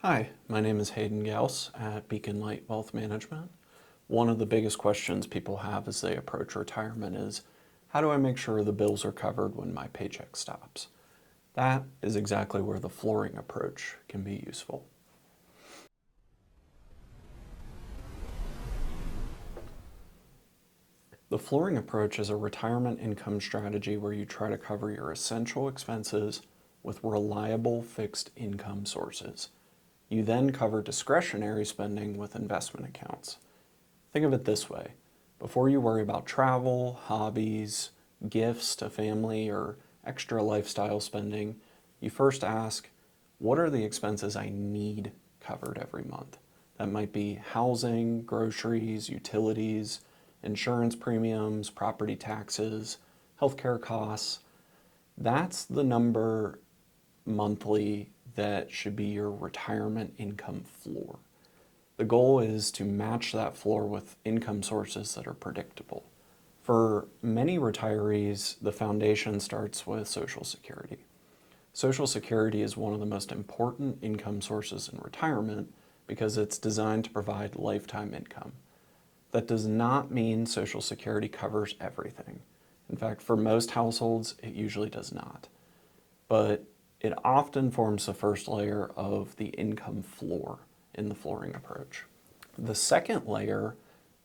Hi, my name is Hayden Gaus at Beacon Light Wealth Management. One of the biggest questions people have as they approach retirement is, how do I make sure the bills are covered when my paycheck stops? That is exactly where the flooring approach can be useful. The flooring approach is a retirement income strategy where you try to cover your essential expenses with reliable fixed income sources. You then cover discretionary spending with investment accounts. Think of it this way. Before you worry about travel, hobbies, gifts to family, or extra lifestyle spending, you first ask, what are the expenses I need covered every month? That might be housing, groceries, utilities, insurance premiums, property taxes, healthcare costs. That's the number monthly that should be your retirement income floor. The goal is to match that floor with income sources that are predictable. For many retirees, the foundation starts with Social Security. Social Security is one of the most important income sources in retirement because it's designed to provide lifetime income. That does not mean Social Security covers everything. In fact, for most households, it usually does not. But it often forms the first layer of the income floor in the flooring approach. The second layer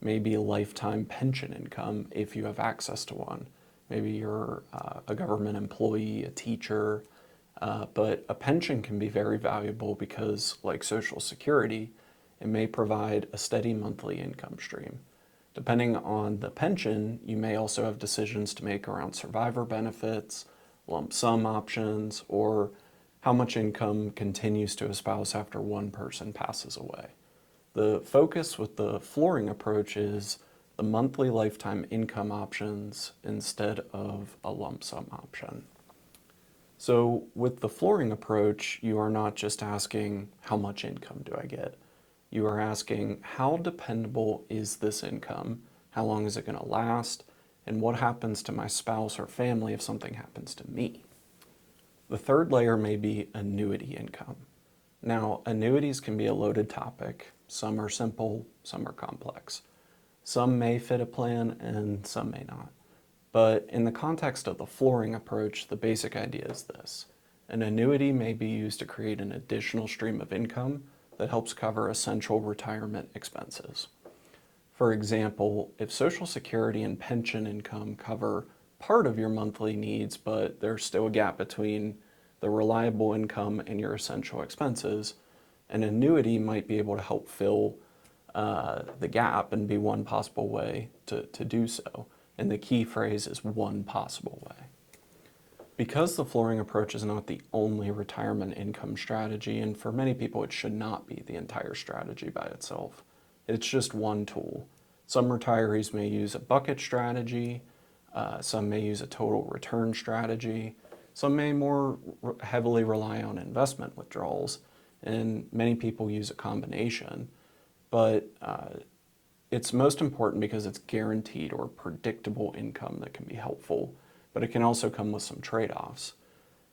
may be lifetime pension income if you have access to one. Maybe you're a government employee, a teacher, but a pension can be very valuable because, like Social Security, it may provide a steady monthly income stream. Depending on the pension, you may also have decisions to make around survivor benefits, lump sum options, or how much income continues to a spouse after one person passes away. The focus with the flooring approach is the monthly lifetime income options instead of a lump sum option. So with the flooring approach, you are not just asking, how much income do I get? You are asking, how dependable is this income? How long is it going to last? And what happens to my spouse or family if something happens to me? The third layer may be annuity income. Now, annuities can be a loaded topic. Some are simple, some are complex. Some may fit a plan and some may not. But in the context of the flooring approach, the basic idea is this. An annuity may be used to create an additional stream of income that helps cover essential retirement expenses. For example, if Social Security and pension income cover part of your monthly needs, but there's still a gap between the reliable income and your essential expenses, an annuity might be able to help fill the gap and be one possible way to do so. And the key phrase is one possible way. Because the flooring approach is not the only retirement income strategy, and for many people it should not be the entire strategy by itself, it's just one tool. Some retirees may use a bucket strategy, some may use a total return strategy, some may more heavily rely on investment withdrawals, and many people use a combination. But it's most important because it's guaranteed or predictable income that can be helpful, but it can also come with some trade-offs.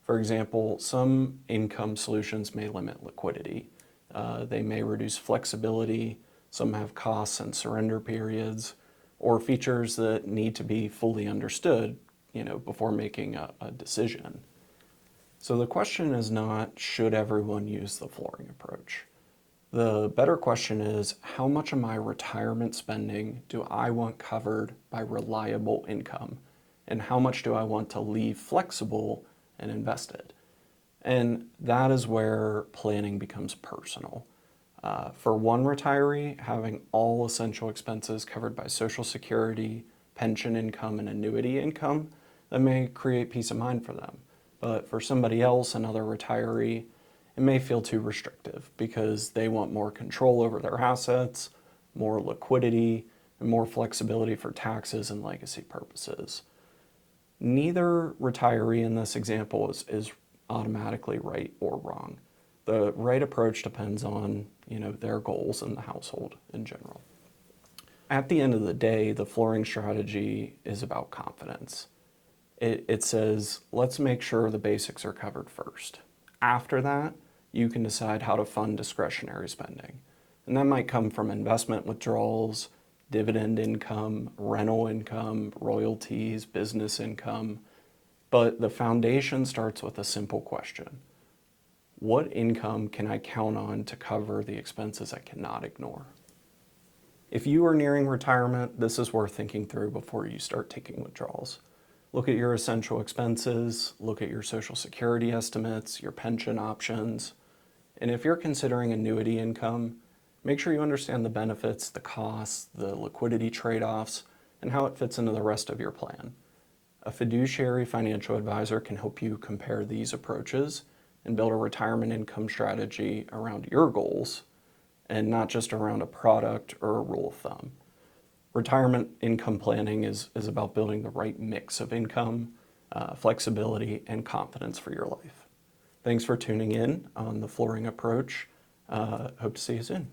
For example, some income solutions may limit liquidity. They may reduce flexibility, some have costs and surrender periods, or features that need to be fully understood, before making a decision. So the question is not, should everyone use the flooring approach? The better question is, how much of my retirement spending do I want covered by reliable income? And how much do I want to leave flexible and invested? And that is where planning becomes personal. For one retiree, having all essential expenses covered by Social Security, pension income, and annuity income, that may create peace of mind for them. But for somebody else, another retiree, it may feel too restrictive because they want more control over their assets, more liquidity, and more flexibility for taxes and legacy purposes. Neither retiree in this example is automatically right or wrong. The right approach depends on, their goals and the household in general. At the end of the day, the flooring strategy is about confidence. It says, let's make sure the basics are covered first. After that, you can decide how to fund discretionary spending. And that might come from investment withdrawals, dividend income, rental income, royalties, business income. But the foundation starts with a simple question. What income can I count on to cover the expenses I cannot ignore? If you are nearing retirement, this is worth thinking through before you start taking withdrawals. Look at your essential expenses, look at your Social Security estimates, your pension options, and if you're considering annuity income, make sure you understand the benefits, the costs, the liquidity trade-offs, and how it fits into the rest of your plan. A fiduciary financial advisor can help you compare these approaches and build a retirement income strategy around your goals and not just around a product or a rule of thumb. Retirement income planning is about building the right mix of income, flexibility, and confidence for your life. Thanks for tuning in on the Flooring Approach. Hope to see you soon.